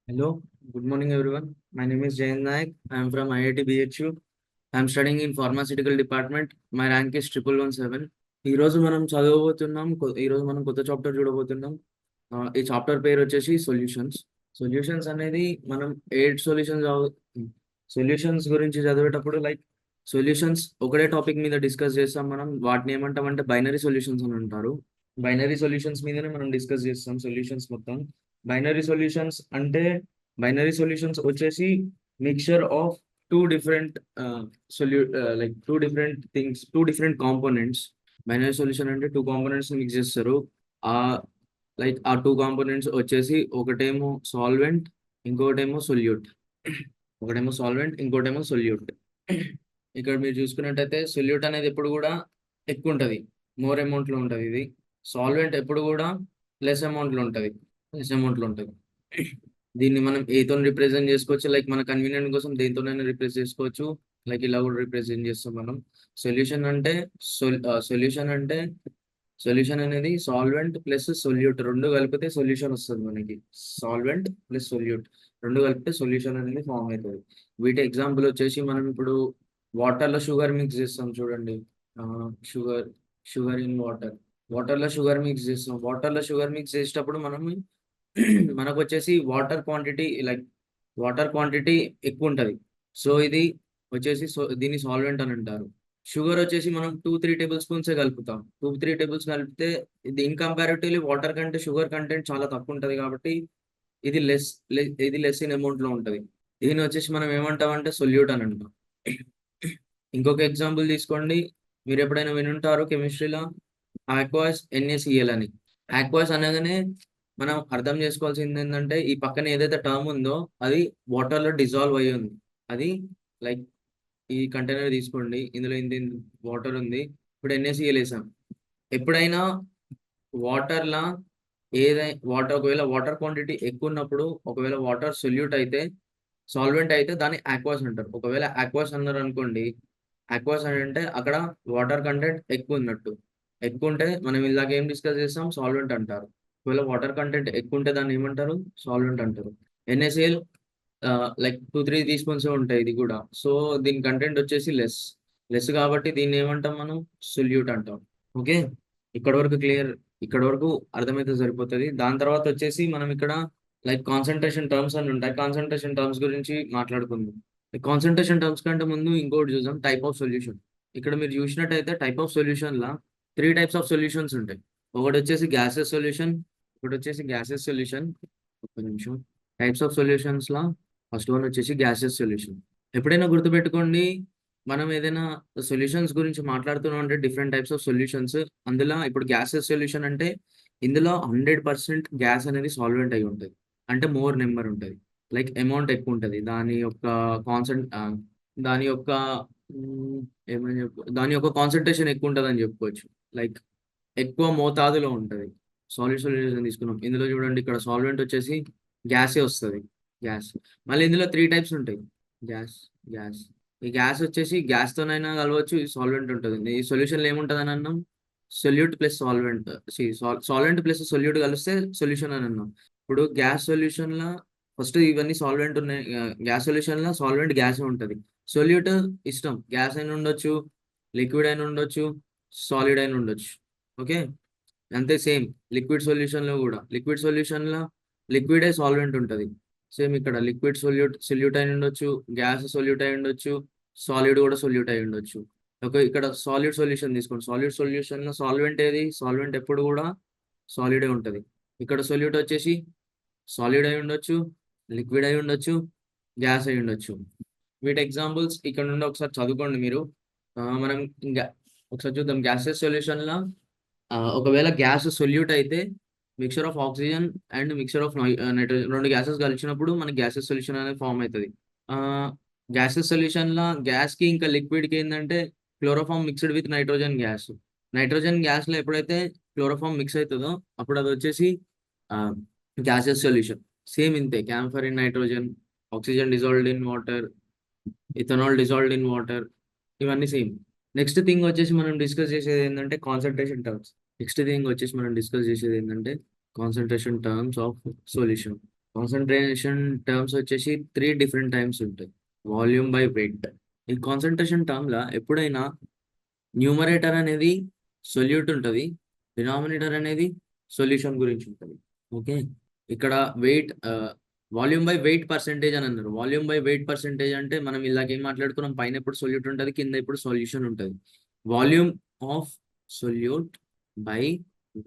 Hello, good morning everyone. My name is Jayan Naik. I am from IIT BHU. I am studying in pharmaceutical department. My rank is 1117. ఈ రోజు మనం చదవబోతున్నాం ఈ రోజు మనం కొత్త chapter చూడబోతున్నాం. ఈ చాప్టర్ పేరు వచ్చేసి సొల్యూషన్స్. సొల్యూషన్స్ అనేది మనం ఎయిట్ సొల్యూషన్స్ గురించి చదివేటప్పుడు సొల్యూషన్స్ ఒకటే టాపిక్ మీద డిస్కస్ చేస్తాం. మనం వాటిని ఏమంటామంటే బైనరీ సొల్యూషన్స్ అని అంటారు. బైనరీ సొల్యూషన్స్ మీదనే మనం డిస్కస్ చేస్తాం సొల్యూషన్స్ మొత్తం. బైనరీ సొల్యూషన్స్ అంటే బైనరీ సొల్యూషన్స్ వచ్చేసి mixture of two different two different things, two different components. Binary solution అంటే టూ కాంపోనెంట్స్ మిక్స్ చేస్తారు. ఆ ఆ టూ కాంపోనెంట్స్ వచ్చేసి ఒకటేమో సాల్వెంట్, ఇంకోటేమో సొల్యూట్. ఒకటేమో సాల్వెంట్, ఇంకోటేమో సొల్యూట్. ఇక్కడ మీరు చూసుకున్నట్టయితే సొల్యూట్ అనేది ఎప్పుడు కూడా ఎక్కువ ఉంటుంది, మోర్ అమౌంట్ లో ఉంటుంది. ఇది సాల్వెంట్ ఎప్పుడు కూడా లెస్ అమౌంట్ లో ఉంటుంది, లెస్ అమౌంట్ లో ఉంటుంది. దీన్ని మనం ఏతో రిప్రజెంట్ చేసుకోవచ్చు, మన కన్వీనియంట్ కోసం దేనితోనైనా రిప్రజెంట్ చేసుకోవచ్చు. ఇలా కూడా రిప్రజెంట్ చేస్తాం మనం. సొల్యూషన్ అంటే సొల్యూషన్ అనేది సాల్వెంట్ ప్లస్ సొల్యూట్ రెండు కలిపితే సొల్యూషన్ వస్తుంది మనకి. సాల్వెంట్ ప్లస్ సొల్యూట్ రెండు కలిపితే సొల్యూషన్ అనేది ఫామ్ అవుతుంది. వీటి ఎగ్జాంపుల్ వచ్చేసి మనం ఇప్పుడు వాటర్లో షుగర్ మిక్స్ చేస్తాం చూడండి. Sugar sugar in water. వాటర్లో షుగర్ మిక్స్ చేస్తాం. వాటర్లో షుగర్ మిక్స్ చేసేటప్పుడు మనకు వచ్చేసి వాటర్ క్వాంటిటీ ఎక్కువ ఉంటుంది. సో ఇది వచ్చేసి దీన్ని సాల్వెంట్ అని అంటారు. షుగర్ వచ్చేసి మనం 2-3 టేబుల్ స్పూన్స్ కలుపుతాం. 2-3 టేబుల్స్ కలిపితే ఇది ఇన్ కంపారిటివ్లీ వాటర్ కంటే షుగర్ కంటెంట్ చాలా తక్కువ ఉంటుంది కాబట్టి ఇది లెస్ ఇన్ అమౌంట్ లో ఉంటుంది. దీన్ని వచ్చేసి మనం ఏమంటామంటే సొల్యూట్ అని అంటాం. ఇంకొక ఎగ్జాంపుల్ తీసుకోండి. మీరు ఎప్పుడైనా వినుంటారు కెమిస్ట్రీలో ఆక్వాస్ NaCl అని. ఆక్వాస్ అనగానే మనం అర్థం చేసుకోవాల్సింది ఏంటంటే ఈ పక్కన ఏదైతే టర్మ్ ఉందో అది వాటర్ లో డిజాల్వ్ అయ్యి ఉంది. అది లైక్ ఈ కంటైనర్ తీసుకోండి, ఇందులో ఇంత వాటర్ ఉంది. ఇప్పుడు NaCl వేసాం. ఎప్పుడైనా వాటర్లా ఒకవేళ వాటర్ క్వాంటిటీ ఎక్కువ ఉన్నప్పుడు, ఒకవేళ వాటర్ సొల్యూట్ అయితే, సాల్వెంట్ అయితే దాన్ని ఆక్వాస్ అంటారు. ఒకవేళ ఆక్వాస్ అన్నారు అనుకోండి, ఆక్వాస్ అని అంటే అక్కడ వాటర్ కంటెంట్ ఎక్కువ ఉన్నట్టు. ఎక్కువ ఉంటే మనం ఇలాగ ఏం డిస్కస్ చేస్తాం, సాల్వెంట్ అంటారు. ఒకవేళ వాటర్ కంటెంట్ ఎక్కువ ఉంటే దాన్ని ఏమంటారు, సాల్వెంట్ అంటారు. NaCl 2-3 టీ-స్పూన్స్ ఉంటాయి ఇది కూడా. సో దీని కంటెంట్ వచ్చేసి లెస్ కాబట్టి దీన్ని ఏమంటాం మనం, సొల్యూట్ అంటాం. ఓకే, ఇక్కడ వరకు క్లియర్, ఇక్కడ వరకు అర్థమైతే సరిపోతుంది. దాని తర్వాత వచ్చేసి మనం ఇక్కడ కాన్సన్ట్రేషన్ టర్మ్స్ అని ఉంటాయి. కాన్సన్ట్రేషన్ టర్మ్స్ గురించి మాట్లాడుకుందాం. కాన్సన్ట్రేషన్ టర్మ్స్ కంటే ముందు ఇంకోటి చూద్దాం, టైప్ ఆఫ్ సొల్యూషన్. ఇక్కడ మీరు చూసినట్టయితే type of solution law 3 types of solutions ఉంటాయి. ఒకటి వచ్చేసి గ్యాసెస్ సొల్యూషన్, ఒకటి వచ్చేసి గ్యాసెస్ సొల్యూషన్. ఒక్క నిమిషం. Types of solutions law first one వచ్చేసి గ్యాసెస్ సొల్యూషన్. ఎప్పుడైనా గుర్తుపెట్టుకోండి, మనం ఏదైనా సొల్యూషన్స్ గురించి మాట్లాడుతున్నాం అంటే డిఫరెంట్ టైప్స్ ఆఫ్ సొల్యూషన్స్. అందులో ఇప్పుడు గ్యాసెస్ సొల్యూషన్ అంటే ఇందులో 100% గ్యాస్ అనేది సాల్వెంట్ అయి ఉంటుంది, అంటే మోర్ నెంబర్ ఉంటుంది, అమౌంట్ ఎక్కువ ఉంటుంది. దాని యొక్క దాని యొక్క కాన్సన్ట్రేషన్ ఎక్కువ ఉంటుంది అని చెప్పుకోవచ్చు. లైక్ ఎక్కువ మోతాదులో ఉంటుంది. సొల్యూషన్ తీసుకున్నాం, ఇందులో చూడండి ఇక్కడ సాల్వెంట్ వచ్చేసి గ్యాసే వస్తుంది, గ్యాస్. మళ్ళీ ఇందులో 3 టైప్స్ ఉంటాయి, గ్యాస్ గ్యాస్. ఈ గ్యాస్ వచ్చేసి గ్యాస్తోనైనా కలవచ్చు, సాల్వెంట్ ఉంటుంది. ఈ సొల్యూషన్లో ఏముంటుంది అని అన్నాం, solute plus solvent. Solvent plus solute కలిస్తే సొల్యూషన్ అని అన్నాం. ఇప్పుడు గ్యాస్ సొల్యూషన్లో ఫస్ట్ ఇవన్నీ సాల్వెంట్ ఉన్నాయి. గ్యాస్ సొల్యూషన్లో సాల్వెంట్ గ్యాస్ ఉంటుంది. సొల్యూట్ ఇష్టం, గ్యాస్ అయినా ఉండొచ్చు, లిక్విడ్ అయినా ఉండొచ్చు, సాలిడ్ అయినా ఉండొచ్చు. ఓకే, అంతే. సేమ్ లిక్విడ్ సొల్యూషన్లో కూడా, లిక్విడ్ సొల్యూషన్లో లిక్విడే సాల్వెంట్ ఉంటుంది. సేమ్ ఇక్కడ లిక్విడ్ సొల్యూట్ అయి ఉండొచ్చు, గ్యాస్ సొల్యూట్ అయి ఉండొచ్చు, సాలిడ్ కూడా సొల్యూట్ అయి ఉండొచ్చు. ఓకే, ఇక్కడ సాలిడ్ సొల్యూషన్ తీసుకోండి. సాలిడ్ సొల్యూషన్లో సాల్వెంట్ ఏది, సాల్వెంట్ ఎప్పుడు కూడా సాలిడే ఉంటుంది. ఇక్కడ సొల్యూట్ వచ్చేసి సాలిడ్ అయి ఉండొచ్చు, లిక్విడ్ అయి ఉండొచ్చు, గ్యాస్ అయి ఉండొచ్చు. వీటి ఎగ్జాంపుల్స్ ఇక్కడ నుండి ఒకసారి చదువుకోండి మీరు. మనం ఇంకా ఒకసారి చూద్దాం. గ్యాసెస్ సొల్యూషన్లో ఒకవేళ గ్యాస్ సొల్యూట్ అయితే mixture of oxygen and mixture of nitrogen, రెండు గ్యాసెస్ కలిసినప్పుడు మనకి గ్యాసెస్ సొల్యూషన్ అనేది ఫామ్ అవుతుంది. గ్యాసెస్ సొల్యూషన్లో గ్యాస్కి ఇంకా లిక్విడ్కి ఏంటంటే chloroform mixed with nitrogen gas. Nitrogen గ్యాస్లో ఎప్పుడైతే క్లోరోఫామ్ మిక్స్ అవుతుందో అప్పుడు అది వచ్చేసి గ్యాసెస్ సొల్యూషన్. సేమ్ ఇంతే, camphor in nitrogen, oxygen dissolved in water, ethanol dissolved in water, ఇవన్నీ సేమ్. నెక్స్ట్ థింగ్ వచ్చేసి మనం డిస్కస్ చేసేది ఏంటంటే concentration terms. Concentration terms of solution. Concentration terms వచ్చేసి 3 డిఫరెంట్ టైమ్స్ ఉంటాయి. Volume by weight. ఈ concentration టర్మ్‌ల ఎప్పుడైనా న్యూమరేటర్ అనేది సొల్యూట్ ఉంటది. డినామినేటర్ అనేది సొల్యూషన్ గురించి ఉంటది. ఓకే. ఇక్కడ వాల్యూమ్ బై వెయిట్ పర్సెంటేజ్ అని అన్నారు. వాల్యూమ్ బై వెయిట్ పర్సెంటేజ్ అంటే మనం ఇందాక ఏం మాట్లాడుకున్నాం, పైన ఎప్పుడు సొల్యూట్ ఉంటది, కింద ఎప్పుడు సొల్యూషన్ ఉంటది. Volume of solute by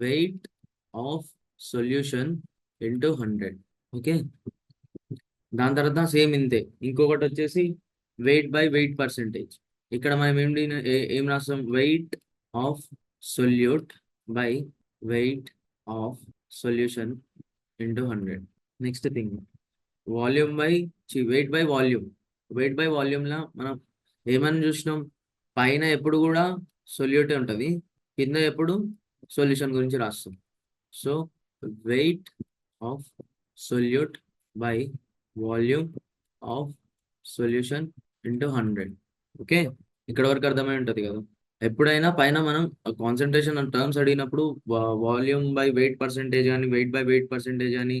weight of solution into 100. Okay. దాని తర్వాత సేమ్ ఇంతే. ఇంకొకటి వచ్చేసి వెయిట్ బై వెయిట్ పర్సెంటేజ్. ఇక్కడ మనం ఏం రాస్తాం, weight of solute by weight of solution into 100. Next thing, volume by weight by volume. Weight by వాల్యూమ్లో మనం ఏమని చూసినాం, పైన ఎప్పుడు కూడా సొల్యూటే ఉంటుంది, కింద ఎప్పుడు సొల్యూషన్ గురించి రాస్తాం. So weight of solute by volume of solution into 100. Okay. ఇక్కడ వరకు అర్థమై ఉంటుంది కదా. ఎప్పుడైనా పైన మనం కాన్సన్ట్రేషన్ టర్మ్స్ అడిగినప్పుడు వాల్యూమ్ బై వెయిట్ పర్సెంటేజ్ అని, వెయిట్ బై వెయిట్ పర్సెంటేజ్ అని,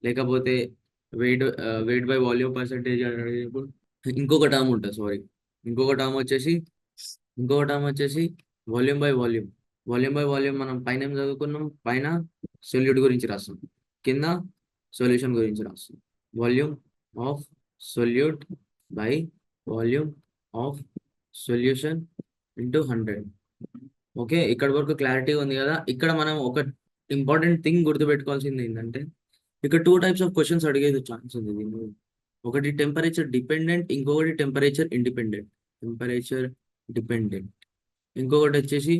లేకపోతే వెయిట్ బై వాల్యూమ్ పర్సెంటేజ్ అని అడిగినప్పుడు ఇంకొక టర్మ్ ఉంటుంది. సారీ, ఇంకొక టర్మ్ వచ్చేసి volume by volume. Volume by volume మనం పైన ఏం చదువుకున్నాం, పైన సొల్యూట్ గురించి రాస్తాం, కింద సొల్యూషన్ గురించి రాస్తాం. Volume of solute by volume of solution into 100. Okay. ఇక్కడ వరకు క్లారిటీ ఉంది కదా. ఇక్కడ మనం ఒక ఇంపార్టెంట్ థింగ్ గుర్తుపెట్టుకోవాల్సింది ఏంటంటే, ఇక్కడ 2 టైప్స్ ఆఫ్ క్వశ్చన్స్ అడిగేది ఛాన్స్ ఉంది దీనిలో. ఒకటి టెంపరేచర్ డిపెండెంట్, ఇంకొకటి టెంపరేచర్ ఇండిపెండెంట్. టెంపరేచర్ డిపెండెంట్, ఇంకొకటి వచ్చేసి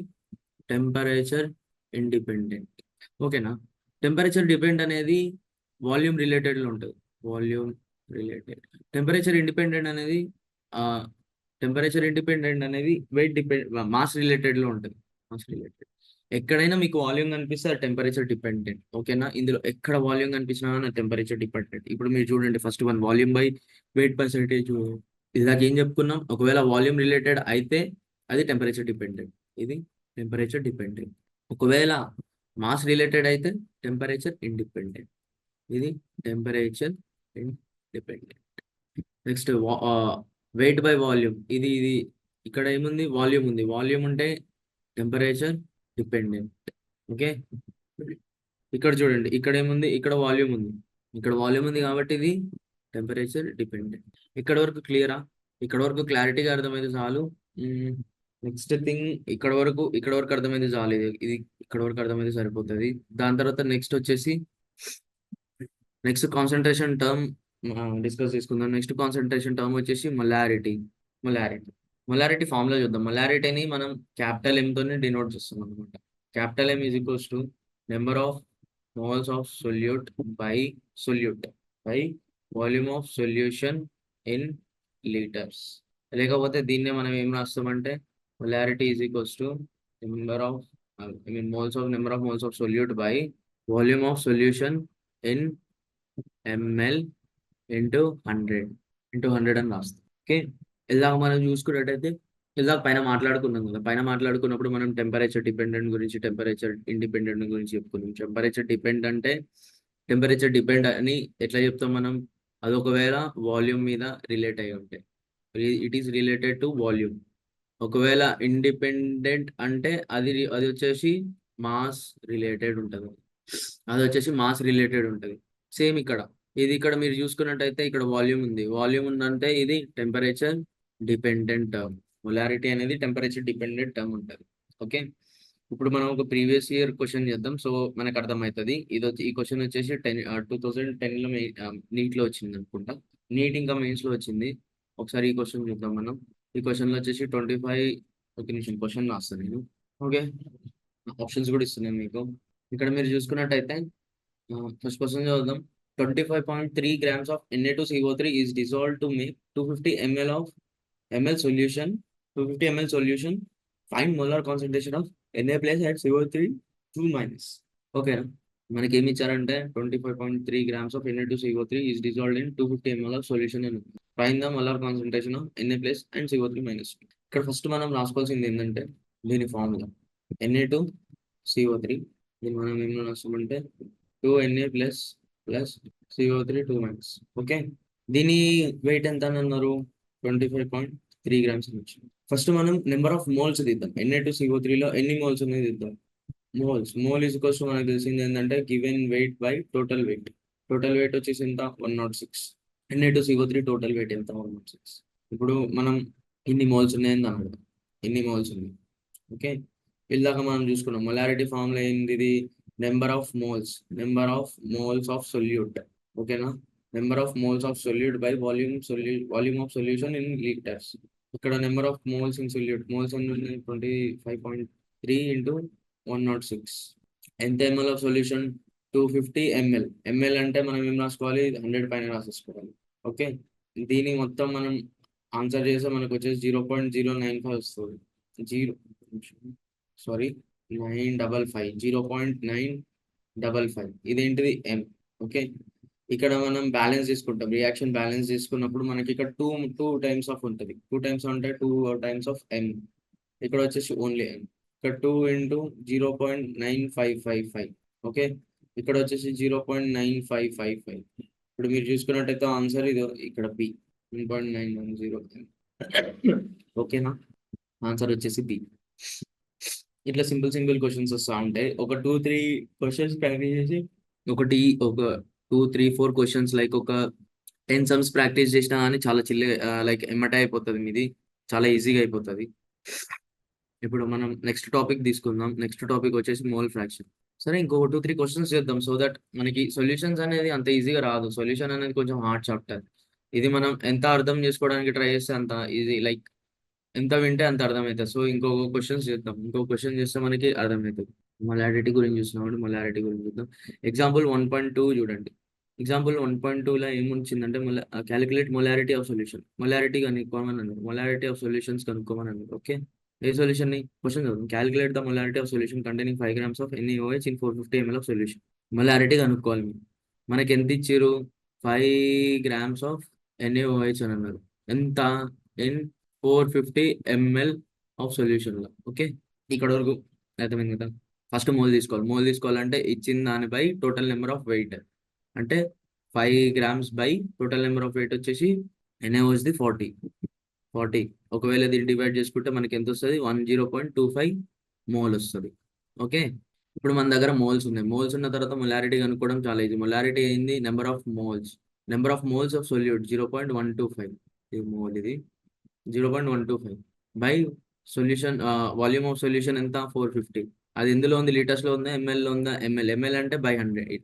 టెంపరేచర్ ఇండిపెండెంట్. ఓకేనా. టెంపరేచర్ డిపెండెంట్ అనేది వాల్యూమ్ రిలేటెడ్లో ఉంటుంది. Volume related. టెంపరేచర్ ఇండిపెండెంట్ అనేది వెయిట్ మాస్ రిలేటెడ్లో ఉంటుంది. Mass related. ఎక్కడైనా మీకు వాల్యూమ్ కనిపిస్తే అది టెంపరేచర్ డిపెండెంట్. ఓకేనా. ఇందులో ఎక్కడ వాల్యూమ్ కనిపించినా టెంపరేచర్ డిపెండెంట్. ఇప్పుడు మీరు చూడండి, first one volume by weight percentage. ఇలాగ ఏం చెప్పుకున్నాం, ఒకవేళ వాల్యూమ్ రిలేటెడ్ అయితే అది టెంపరేచర్ డిపెండెంట్, ఇది టెంపరేచర్ డిపెండెంట్. ఒకవేళ మాస్ రిలేటెడ్ అయితే టెంపరేచర్ ఇండిపెండెంట్, ఇది temperature independent. Next weight by volume. ఇది ఇక్కడ ఏముంది, వాల్యూమ్ ఉంది. వాల్యూమ్ ఉంటే టెంపరేచర్ డిపెండెంట్. ఓకే. ఇక్కడ చూడండి, ఇక్కడ ఏముంది, ఇక్కడ వాల్యూమ్ ఉంది. ఇక్కడ వాల్యూమ్ ఉంది కాబట్టి ఇది టెంపరేచర్ డిపెండెంట్. ఇక్కడ వరకు క్లియరా? ఇక్కడ వరకు క్లారిటీగా అర్థమైంది చాలు. నెక్స్ట్ థింగ్, ఇక్కడ వరకు అర్థమైంది చాలు. ఇది ఇక్కడ వరకు అర్థమైంది సరిపోతుంది. దాని తర్వాత నెక్స్ట్ వచ్చేసి నెక్స్ట్ కాన్సన్ట్రేషన్ టర్మ్ డిస్కస్ చేసుకుందాం. నెక్స్ట్ కాన్సన్ట్రేషన్ టర్మ్ వచ్చేసి మొలారిటీ. మొలారిటీ ఫార్ములా చూద్దాం. మొలారిటీని మనం క్యాపిటల్ M తోనే డినోట్ చేస్తాం అనమాట. Capital M is equals to number of moles of solute by volume of solution in litres. లేకపోతే దీన్నే మనం ఏం రాస్తామంటే, molarity is equals to number of moles of solute by volume of solution in ml into 100 అని రాస్తాం. Okay. ఇలాగ మనం చూసుకున్నట్టయితే, ఇలాగ పైన మాట్లాడుకున్నాం కదా. పైన మాట్లాడుకున్నప్పుడు మనం టెంపరేచర్ డిపెండెంట్ గురించి, టెంపరేచర్ ఇండిపెండెంట్ గురించి చెప్పుకున్నాం. టెంపరేచర్ డిపెండ్ అని ఎట్లా చెప్తాం మనం, అది ఒకవేళ వాల్యూమ్ మీద రిలేట్ అయి ఉంటే it is related to volume. ఒకవేళ ఇండిపెండెంట్ అంటే అది వచ్చేసి మాస్ రిలేటెడ్ ఉంటుంది. సేమ్ ఇక్కడ మీరు చూసుకున్నట్టయితే, ఇక్కడ వాల్యూమ్ ఉంది. వాల్యూమ్ ఉందంటే ఇది టెంపరేచర్ డిపెండెంట్ టర్మ్. మొలారిటీ అనేది టెంపరేచర్ డిపెండెంట్ టర్మ్ ఉంటుంది. ఓకే. ఇప్పుడు మనం ఒక ప్రీవియస్ ఇయర్ క్వశ్చన్ చేద్దాం. సో మనకు అర్థమవుతుంది. ఈ క్వశ్చన్ వచ్చేసి 2010లో నీట్లో వచ్చింది అనుకుంటా. నీట్ ఇంకా మెయిన్స్ లో వచ్చింది. ఒకసారి ఈ క్వశ్చన్ చూద్దాం మనం. ఈ క్వశ్చన్ లో వచ్చేసి 25 ఒక నిమిషం క్వశ్చన్ రాస్తాను నేను. ఓకే. ఆప్షన్స్ కూడా ఇస్తున్నాను మీకు. ఇక్కడ మీరు చూసుకున్నట్టయితే ఫస్ట్ క్వశ్చన్ చదువుదాం. 25.3 grams of Na2CO3 is dissolved to make 250 ml solution. Find molar concentration of Na plus at CO3 2-. ఓకేనా. మనకి ఏమి ఇచ్చారంటే 25.3 grams of Na2CO3 is dissolved in 250 ml of solution అని. Find the molar concentration of Na plus and CO3-. ఇక్కడ first మనం రాసుకోవాల్సింది ఏంటంటే, దీని formula Na2CO3, దీన్ని మనం ఏం రాస్తామంటే 2Na plus plus CO3 2 max. Okay, దీని వెయిట్ ఎంత అని అన్నారు? 25.3 grams అని వచ్చింది. ఫస్ట్ మనం నెంబర్ ఆఫ్ మోల్స్ తీద్దాం. Na2CO3 లో ఎన్ని మోల్స్ ఉన్నాయి తీద్దాం. మోల్ ఈజ్ ఈక్వల్స్ టు మనకు తెలిసింది ఏంటంటే given weight by total weight. Total weight వచ్చేసి ఎంత? 106. Na2CO3 టోటల్ వెయిట్ ఎంత? 106. ఇప్పుడు మనం ఇన్ని మోల్స్ ఉన్నాయని అన్నాడు. ఎన్ని మోల్స్ ఉన్నాయి? ఓకే, ఇలాగ మనం చూసుకున్నాం. మొలారిటీ ఫార్ములా ఏంది? ఇది number of moles of solute. ఓకేనా? Number of moles of solute by volume of solution in litres. ఇక్కడ number of moles in solute, moles అని 25.3 ఇంటూ 106. ఎంత ml of solution? 250 ml. Ml అంటే మనం ఏం రాసుకోవాలి? 100 పైన రాసేసుకోవాలి. ఓకే, దీని మొత్తం మనం ఆన్సర్ చేస్తే మనకు వచ్చేసి 0.095 వస్తుంది. Zero sorry 955 0.955. ఇదేంటిది? ఎం. ఓకే, ఇక్కడ మనం బ్యాలెన్స్ తీసుకుంటాం. రియాక్షన్ బ్యాలెన్స్ తీసుకున్నప్పుడు మనకి ఇక్కడ టూ టైమ్స్ ఆఫ్ ఉంటుంది. టూ టైమ్స్ అంటే 2 టైమ్స్ ఆఫ్ ఎం. ఇక్కడ వచ్చేసి ఓన్లీ ఎం. ఇక్కడ 2 ఇంటూ 0.9555. ఓకే, ఇక్కడ వచ్చేసి 0.9555. ఇప్పుడు మీరు చూసుకున్నట్టయితే ఆన్సర్ ఇది ఇక్కడ బి 1.910. ఓకేనా? ఆన్సర్ వచ్చేసి బి. ఇట్లా సింపుల్ క్వశ్చన్స్ వస్తూ ఉంటాయి. ఒక 2-3 క్వశ్చన్స్ ప్రాక్టీస్ చేసి ఒక 2-3-4 క్వశ్చన్స్ లైక్ ఒక 10 సమ్స్ ప్రాక్టీస్ చేసినా కానీ చాలా లైక్ ఎమ్మటే అయిపోతుంది మీది. చాలా ఈజీగా అయిపోతుంది. ఇప్పుడు మనం నెక్స్ట్ టాపిక్ తీసుకుందాం. నెక్స్ట్ టాపిక్ వచ్చేసి మోల్ ఫ్రాక్షన్. సరే, ఇంకొక 2-3 క్వశ్చన్స్ చేద్దాం సో దట్ మనకి సొల్యూషన్స్ అనేది అంత ఈజీగా రాదు. సొల్యూషన్ అనేది కొంచెం హార్డ్ చాప్టర్. ఇది మనం ఎంత అర్థం చేసుకోవడానికి ట్రై చేస్తే అంత ఈజీ, లైక్ ఎంత వింటే అంత అర్థమవుతుంది. సో ఇంకొక క్వశ్చన్స్ చేద్దాం. ఇంకొక క్వశ్చన్ చేస్తే మనకి అర్థమవుతుంది. మొలారిటీ గురించి చూసినామంటే మొలారిటీ గురించి చూద్దాం. ఎగ్జాంపుల్ 1.2 చూడండి. ఎగ్జాంపుల్ 1.2లో ఏముంచిందంటే calculate molarity of solution. Molarity కనుక్కోమని అన్నారు. మొలారిటీ ఆఫ్ సొల్యూషన్స్ కనుక్కోమని అన్నారు. ఓకే, ఏ సొల్యూషన్ ని క్వశ్చన్ చదువు. Calculate the molarity of solution containing 5 grams of NaOH in 450 ml of solution. Molarity కనుక్కోవాలి మీరు. మనకి ఎంత ఇచ్చారు? 5 grams ఆఫ్ NaOH అని అన్నారు. ఎంత? ఇన్ 450 ml ఆఫ్ సొల్యూషన్ లో. ఓకే, ఇక్కడ వరకు అర్థమైంది కదా? ఫస్ట్ మోల్ తీసుకోవాలి. మోల్ తీసుకోవాలంటే ఇచ్చిన దానిపై టోటల్ నెంబర్ ఆఫ్ వెయిట్ అంటే 5 grams by total number of weight వచ్చేసి NaOH ది 40. ఒకవేళ దీన్ని డివైడ్ చేసుకుంటే మనకి ఎంత వస్తుంది? 10.25 మోల్ వస్తుంది. ఓకే, ఇప్పుడు మన దగ్గర మోల్స్ ఉన్నాయి. మోల్స్ ఉన్న తర్వాత మొలారిటీ కనుక్కోవడం చాలా ఈజీ. మొలారిటీ ఏంది? Number of moles of solute 0.125. ఇది మోల్, ఇది 0.125 by solution volume of solution ఎంత? 450. అది ఎందులో ఉంది? లీటర్స్ లో ఉందా? ఎంఎల్ లో ఉందా? ఎంఎల్ అంటే బై 100.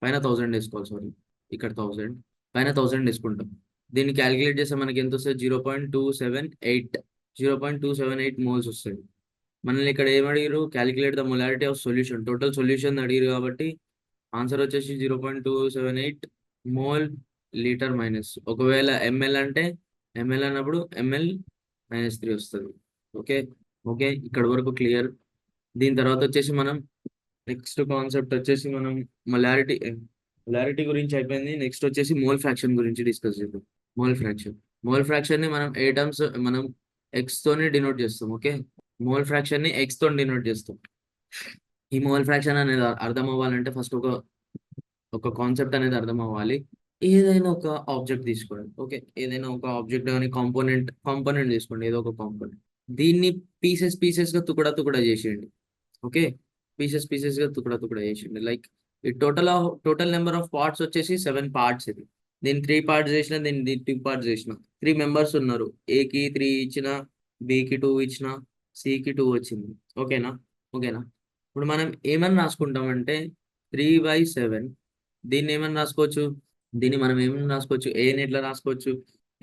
పైన 1000 వేసుకోవాలి. సారీ, ఇక్కడ 1000 పైన 1000 వేసుకుంటాం. దీన్ని క్యాలిక్యులేట్ చేస్తే మనకి ఎంత వస్తుంది? 0.278 మోల్స్ వస్తుంది. మనల్ని ఇక్కడ ఏం అడిగారు? Calculate the molarity of solution. Total solution అడిగారు కాబట్టి ఆన్సర్ వచ్చేసి 0.278 మోల్ లీటర్ మైనస్. ఒకవేళ ఎంఎల్ అంటే ఎంఎల్ అన్నప్పుడు ఎంఎల్ -3 వస్తుంది. ఓకే, ఇక్కడ వరకు క్లియర్. దీని తర్వాత వచ్చేసి మనం నెక్స్ట్ కాన్సెప్ట్ వచ్చేసి మనం మొలారిటీ గురించి అయిపోయింది. నెక్స్ట్ వచ్చేసి మోల్ ఫ్రాక్షన్ గురించి డిస్కస్ చేద్దాం. మోల్ ఫ్రాక్షన్ ని మనం ఏ టర్మ్స్ మనం ఎక్స్ తోనే డినోట్ చేస్తాం. ఓకే, మోల్ ఫ్రాక్షన్ ని ఎక్స్ తో డినోట్ చేస్తాం. ఈ మోల్ ఫ్రాక్షన్ అనేది అర్థం అవ్వాలంటే ఫస్ట్ ఒక కాన్సెప్ట్ అనేది అర్థం అవ్వాలి. ఏదైనా ఒక ఆబ్జెక్ట్ తీసుకోండి. ఓకే, ఏదైనా ఒక ఆబ్జెక్ట్ కానీ కాంపోనెంట్ తీసుకోండి. ఏదో ఒక కాంపోనెంట్. దీన్ని పీసెస్ గా తుకడా చేసేయండి. ఓకే, పీసెస్ గా తుకడా చేసింది. లైక్ ఈ టోటల్ నెంబర్ ఆఫ్ పార్ట్స్ వచ్చేసి 7 పార్ట్స్. ఇది దీన్ని 3 పార్ట్స్ చేసిన, దీన్ని 2 పార్ట్స్ చేసిన. 3 మెంబర్స్ ఉన్నారు. ఏకి 3 ఇచ్చిన, బికి 2 ఇచ్చిన, సికి 2 వచ్చింది. ఓకేనా? ఇప్పుడు మనం ఏమని రాసుకుంటామంటే 3/7. దీన్ని ఏమని రాసుకోవచ్చు? మనం ఏమని రాసుకోవచ్చు? ఏని ఎట్లా రాసుకోవచ్చు?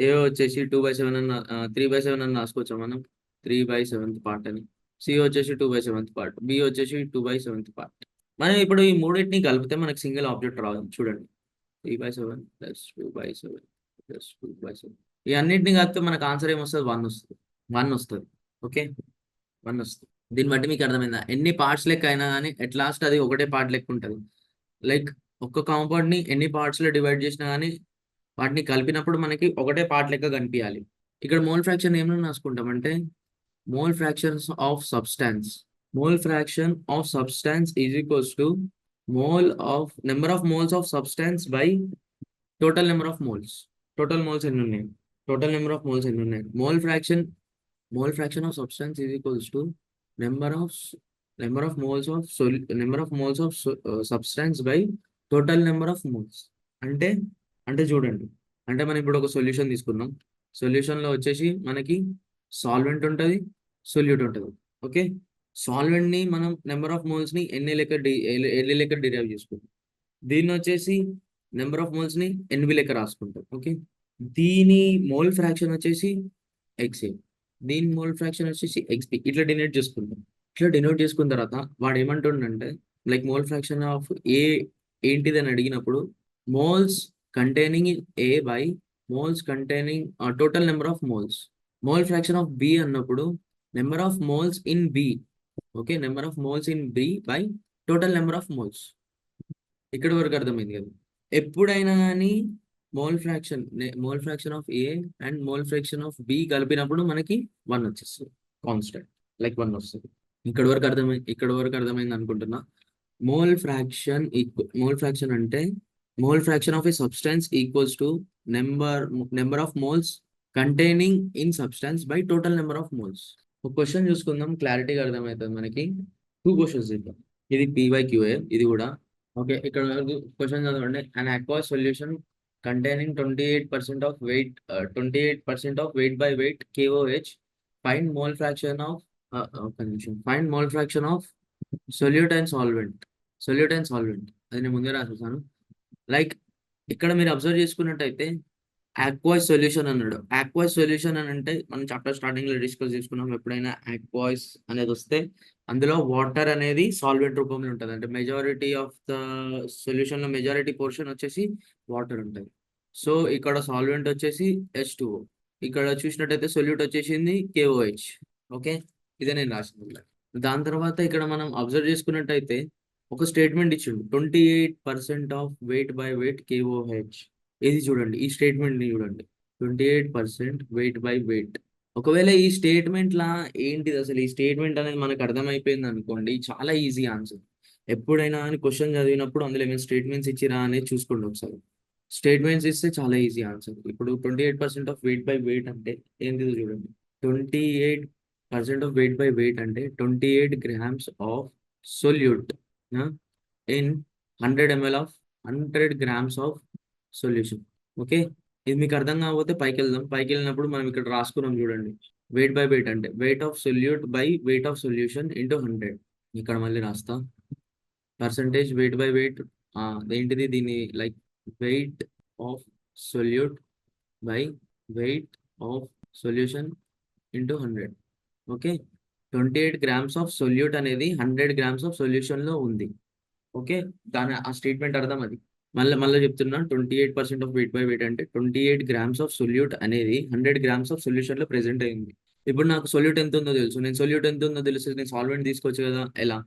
ఏ వచ్చేసి 2/7 అన్న 3/7 అని రాసుకోవచ్చు మనం. 3/7 పార్ట్ అని. సి వచ్చేసి 2/7 పార్ట్, బి వచ్చేసి 2/7 పార్ట్. మనం ఇప్పుడు ఈ మూడింటిని కలిపితే మనకి సింగిల్ ఆబ్జెక్ట్ రాదు. చూడండి, 3/7 ప్లస్ 2/7 ప్లస్ 2/7. ఈ అన్నింటిని కలిపితే మనకు ఆన్సర్ ఏమొస్తుంది? 1 వస్తుంది. ఓకే, 1 వస్తుంది. దీన్ని బట్టి మీకు అర్థమైందా? ఎన్ని పార్ట్స్ లెక్క అయినా కానీ ఎట్ లాస్ట్ అది ఒకటే పార్ట్ లెక్క ఉంటుంది. లైక్ ఒక్క కాంపౌండ్ ని ఎన్ని పార్ట్స్ లో డివైడ్ చేసినా కానీ వాటిని కలిపినప్పుడు మనకి ఒకటే పార్ట్ లెక్క కనిపించాలి. ఇక్కడ మోల్ ఫ్రాక్షన్ ఏమని రాసుకుంటామంటే mole fraction of substance is equals to number of moles of substance by total number of moles. Total moles ఎన్ని ఉన్నాయి, టోటల్ నెంబర్ ఆఫ్ మోల్స్ ఎన్ని ఉన్నాయి. Mole fraction of substance is equals to number of number of moles of number of moles of substance by total number of moles. అంటే అంటే చూడండి, అంటే మనం ఇప్పుడు ఒక సొల్యూషన్ తీసుకున్నాం. సొల్యూషన్లో వచ్చేసి మనకి సాల్వెంట్ ఉంటుంది, సొల్యూట్ ఉంటుంది. ఓకే, సాల్వెంట్ని మనం నెంబర్ ఆఫ్ మోల్స్ని ఎన్ని లెక్క డిరైవ్ చేసుకుంటాం. దీన్ని వచ్చేసి నెంబర్ ఆఫ్ మోల్స్ని ఎన్వి లెక్క రాసుకుంటాం. ఓకే, దీని మోల్ ఫ్రాక్షన్ వచ్చేసి ఎక్స్ఏ, దీని మోల్ ఫ్రాక్షన్ వచ్చేసి ఎక్స్పి. ఇట్లా డినోట్ చేసుకుంటాం. ఇట్లా డినోట్ చేసుకున్న తర్వాత వాడు ఏమంటుండంటే like mole fraction of A ఏంటిది అని అడిగినప్పుడు moles containing A by moles containing total number of moles. Mole fraction of B అన్నప్పుడు number of moles in B. Okay, number of moles in B by total number of moles. ఇక్కడ వరకు అర్థమైంది కదా. ఎప్పుడైనా కానీ mole fraction of A and mole fraction of B కలిపినప్పుడు మనకి 1 వచ్చేస్తుంది, కాన్స్టెంట్ లైక్ 1 వస్తుంది. ఇక్కడ వరకు అర్థమైంది అనుకుంటున్నా. మోల్ ఫ్రాక్షన్ అంటే mole fraction of A substance equals to number of moles containing in substance by total number of moles. ఒక క్వశ్చన్ చూసుకుందాం, క్లారిటీగా అర్థమవుతుంది మనకి. 2 క్వశ్చన్స్ ఇద్దాం. ఇది PYQA, ఇది కూడా. ఓకే, ఇక్కడ క్వశ్చన్ చదవండి. అన్ aqueous solution containing 28% of weight 28% of weight by weight KOH. Find mole fraction of ఒక నిమిషం. Find mole fraction of solute and solvent. అది నేను ముందే రాసేసాను. లైక్ ఇక్కడ మీరు అబ్జర్వ్ చేసుకున్నట్టయితే ఆక్వాయిస్ సొల్యూషన్ అన్నాడు. ఆక్వాయిస్ సొల్యూషన్ అని అంటే మనం చాప్టర్ స్టార్టింగ్ లో డిస్కస్ చేసుకున్నాం. ఎప్పుడైనా ఆక్వాయిస్ అనేది వస్తే అందులో వాటర్ అనేది సాల్వెంట్ రూపంలో ఉంటుంది. అంటే మెజారిటీ ఆఫ్ ద సొల్యూషన్ లో మెజారిటీ పోర్షన్ వచ్చేసి వాటర్ ఉంటుంది. సో ఇక్కడ సాల్వెంట్ వచ్చేసి H2O, ఇక్కడ చూసినట్టయితే సొల్యూట్ వచ్చేసింది KOH. ఓకే, ఇదే నేను రాసింది. దాని తర్వాత ఇక్కడ మనం అబ్జర్వ్ చేసుకున్నట్టయితే ఒక స్టేట్మెంట్ ఇచ్చిండు, 28% of weight by weight KOH. ఇది చూడండి, ఈ స్టేట్మెంట్ ని చూడండి, 28% వెయిట్ బై వెయిట్. ఒకవేళ ఈ స్టేట్మెంట్ లా ఏంటిది అసలు, ఈ స్టేట్మెంట్ అనేది మనకు అర్థమైపోయింది అనుకోండి, చాలా ఈజీ ఆన్సర్. ఎప్పుడైనా అని క్వశ్చన్ చదివినప్పుడు అందులో ఏమైనా స్టేట్మెంట్స్ ఇచ్చిరా అనేది చూసుకోండి ఒకసారి. స్టేట్మెంట్స్ ఇస్తే చాలా ఈజీ ఆన్సర్. ఇప్పుడు 28% ఆఫ్ వెయిట్ బై వెయిట్ అంటే ఏంటిది చూడండి. 28% ఆఫ్ వెయిట్ బై వెయిట్ అంటే 28 grams of solute in 100 ml of 100 grams of solution. Okay, ఇది మీకు అర్థం కాకపోతే పైకి వెళ్దాం. పైకి వెళ్ళినప్పుడు మనం ఇక్కడ రాసుకున్నాం చూడండి, వెయిట్ బై వెయిట్ అంటే weight of solute by weight of solution into 100. ఇక్కడ మళ్ళీ రాస్తా, పర్సంటేజ్ వెయిట్ బై వెయిట్ ఏంటిది, దీన్ని like weight of solute by weight of solution into 100. Okay, 28 grams of solute అనేది 100 grams ఆఫ్ సొల్యూషన్లో ఉంది. ఓకే, దాని ఆ స్టేట్మెంట్ అర్థం అది. మళ్ళీ చెప్తున్నా, 28% ఆఫ్ వెయిట్ బై వెయిట్ అంటే 28 grams ఆఫ్ సొల్యూట్ అనేది 100 grams ఆఫ్ సొల్యూషన్ లో ప్రెసెంట్ అయింది. ఇప్పుడు నాకు సొల్యూట్ ఎంత ఉందో తెలుసు, నేను సొల్యూట్ ఎంత ఉందో తెలుసు, నేను సాల్వెంట్ తీసుకోవచ్చు కదా. ఎలా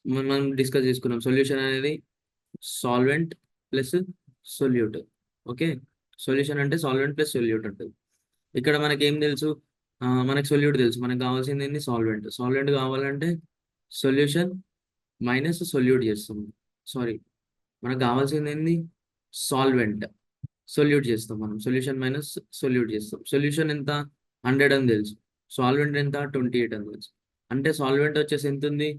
మనం డిస్కస్ చేసుకున్నాం, సొల్యూషన్ అనేది solvent plus solute. Okay, solution అంటే సాల్వెంట్ ప్లస్ సొల్యూట్ ఉంటుంది. ఇక్కడ మనకి ఏం తెలుసు, మనకి సొల్యూట్ తెలుసు, మనకు కావాల్సింది ఏంది సాల్వెంట్. సాల్వెంట్ కావాలంటే సొల్యూషన్ మైనస్ సొల్యూట్ చేస్తాం. సారీ, మనకు కావాల్సింది ఏంది సాల్వెంట్, సొల్యూట్ చేస్తాం మనం. సొల్యూషన్ మైనస్ సొల్యూట్ చేస్తాం. సొల్యూషన్ ఎంత 100 అని తెలుసు, సాల్వెంట్ ఎంత 28 అని తెలుసు. అంటే సాల్వెంట్ వచ్చేసి ఎంత ఉంది,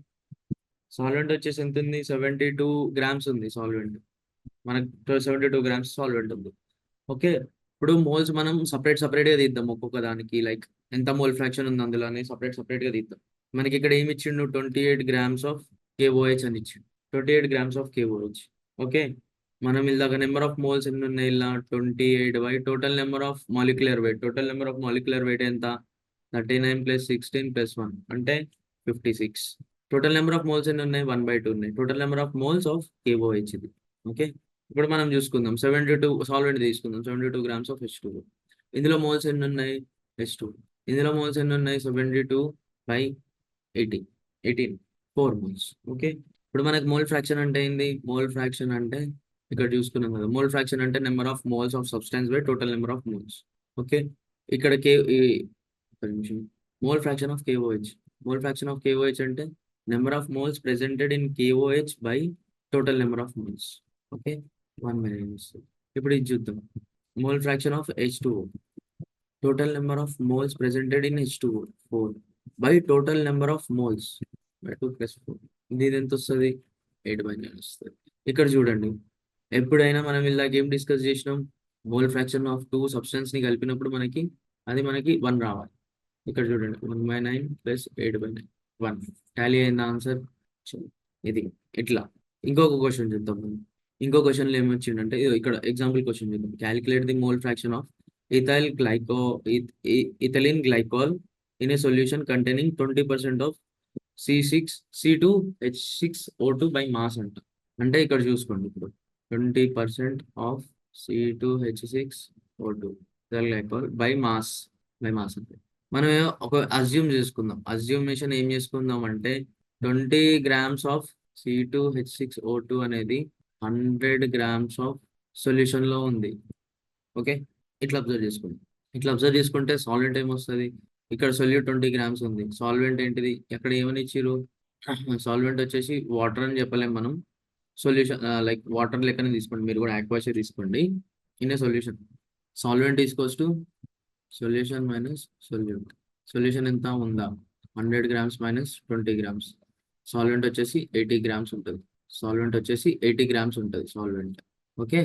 72 grams ఉంది సాల్వెంట్. మనకు 72 grams సాల్వెంట్ ఉంది. ఓకే, ఇప్పుడు మోల్స్ మనం సపరేట్గా తీద్దాం ఒక్కొక్క దానికి, లైక్ ఎంత మోల్ ఫ్రాక్షన్ ఉంది అందులో అని సపరేట్గా తీద్దాం. మనకి ఇక్కడ ఏమి ఇచ్చిండు, 28 grams ఆఫ్ KOH అని ఇచ్చిండు, 28 grams ఆఫ్ KOH. ఓకే, మనం ఇలాగ నెంబర్ ఆఫ్ మోల్స్ ఎన్ని ఉన్నాయి, ఇలా 28 by total number of molecular weight. Total number of molecular weight ఎంత, 39 + 16 + 1 అంటే 56. టోటల్ నెంబర్ ఆఫ్ మోల్స్ ఎన్ని ఉన్నాయి, 1/2 ఉన్నాయి. Total number of moles of KOH ఇది. ఓకే, ఇప్పుడు మనం చూసుకుందాం, 72 సాల్వెంట్ తీసుకుందాం, 72 grams ఆఫ్ H2O. ఇందులో మోల్స్ ఎన్ని ఉన్నాయి, H2. ఇందులో మోల్స్ ఎన్ని ఉన్నాయి, 72 బై 18 4 మోల్స్. ఓకే, ఇప్పుడు మనకి మోల్ ఫ్రాక్షన్ అంటే ఏంది, మోల్ ఫ్రాక్షన్ అంటే ఇక్కడ చూసుకున్నాం కదా, మోల్ ఫ్రాక్షన్ అంటే number of moles of substance by total number of moles. Okay, ఇక్కడ mole fraction of KOH. Mole fraction of KOH అంటే number of moles presented in KOH by total number of moles. Okay, 1 million వస్తుంది. ఇప్పుడు ఇది చూద్దాం. Mole fraction of H2O, total number of moles presented in H2O 4 by total number of moles by 2 + 4. ఇది ఎంత వస్తుంది? 8/9 వస్తుంది. ఇక్కడ చూడండి, ఎప్పుడైనా మనం ఇలాగ ఏం డిస్కస్ చేసినాం, మోల్ ఫ్రాక్షన్ ఆఫ్ 2 సబ్స్టెన్స్ ని కలిపినప్పుడు మనకి 1 రావాలి. ఇక్కడ చూడండి, 1/9 + 8/9 1 టాలీ అయింది ఆన్సర్. ఇది ఇట్లా. ఇంకొక క్వశ్చన్ చూద్దాం మనం. ఇంకో క్వశ్చన్లో ఏమొచ్చిందంటే, ఇక్కడ ఎగ్జాంపుల్ క్వశ్చన్ చూద్దాం. Calculate the mole fraction of ethyl glyco ethylene glycol in a solution containing 20% of C2H6O2 by mass అంట. అంటే ఇక్కడ చూసుకోండి, ఇప్పుడు 20% of C2H6O2 ethyl glycol by mass అంటే మనం ఒక అజ్యూమ్ చేసుకుందాం. అజ్యూమేషన్ ఏం చేసుకుందాం అంటే 20 grams ఆఫ్ C2H6O2 అనేది 100 grams ఆఫ్ సొల్యూషన్ లో ఉంది. ఓకే, ఇట్లా అబ్జర్వ్ చేసుకుంటే సాల్వెంట్ ఏమొస్తుంది? ఇక్కడ సొల్యూట్ 20 grams ఉంది. సాల్వెంట్ ఏంటిది? ఎక్కడ ఏమని ఇచ్చిర్రు? సాల్వెంట్ వచ్చేసి వాటర్ అని చెప్పలేం మనం. సొల్యూషన్ లైక్ వాటర్ లెక్కనే తీసుకోండి, మీరు కూడా ఆక్వాషే తీసుకోండి. In a solution solvent equals to solution minus solute. Solution ఎంత ఉందా? 100 grams మైనస్ 20 grams. సాల్వెంట్ వచ్చేసి 80 grams ఉంటుంది. సాల్వెంట్. ఓకే,